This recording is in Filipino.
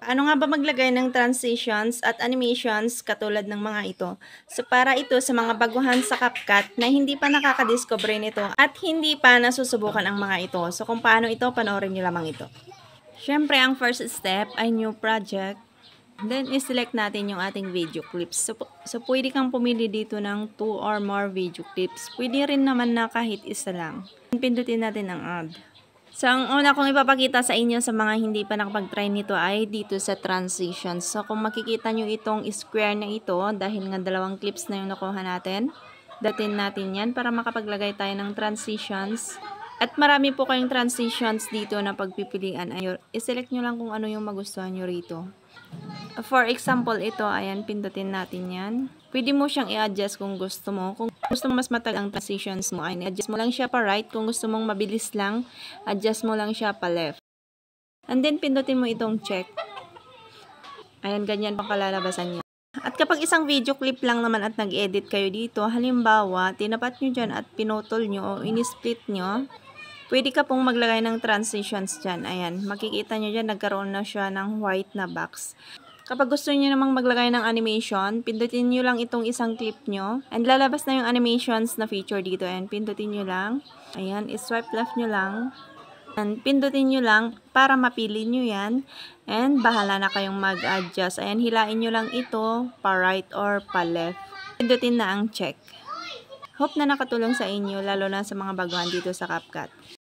Paano nga ba maglagay ng transitions at animations katulad ng mga ito? So para ito sa mga baguhan sa CapCut na hindi pa nakakadiscover nito at hindi pa nasusubukan ang mga ito. So kung paano ito, panoorin nyo lamang ito. Siyempre, ang first step ay new project. Then, i-select natin yung ating video clips. So pwede kang pumili dito ng 2 or more video clips. Pwede rin naman na kahit isa lang. Pindutin natin ang add. So, ang una kong ipapakita sa inyo sa mga hindi pa nakapag-try nito ay dito sa transitions. So, kung makikita nyo itong square na ito, dahil nga dalawang clips na yung nakuha natin, datin natin yan para makapaglagay tayo ng transitions. At marami po kayong transitions dito na pagpipilian. I-select nyo lang kung ano yung magustuhan nyo rito. For example, ito, ayan, pindutin natin yan. Pwede mo siyang i-adjust kung gusto mo. Kung gusto mo mas matagal ang transitions mo, ayan, i-adjust mo lang siya pa right. Kung gusto mong mabilis lang, adjust mo lang siya pa left. And then, pindutin mo itong check. Ayan, ganyan pang kalalabasan niya. At kapag isang video clip lang naman at nag-edit kayo dito, halimbawa, tinapat nyo dyan at pinutol nyo o in-split nyo, pwede ka pong maglagay ng transitions dyan. Ayan, makikita nyo dyan, nagkaroon na siya ng white na box. Kapag gusto niyo namang maglagay ng animation, pindutin niyo lang itong isang clip nyo. And lalabas na yung animations na feature dito. And pindutin niyo lang. Ayan, swipe left nyo lang. And pindutin nyo lang para mapili nyo yan. And bahala na kayong mag-adjust. Ayan, hilain nyo lang ito pa right or pa left. Pindutin na ang check. Hope na nakatulong sa inyo, lalo na sa mga baguhan dito sa CapCut.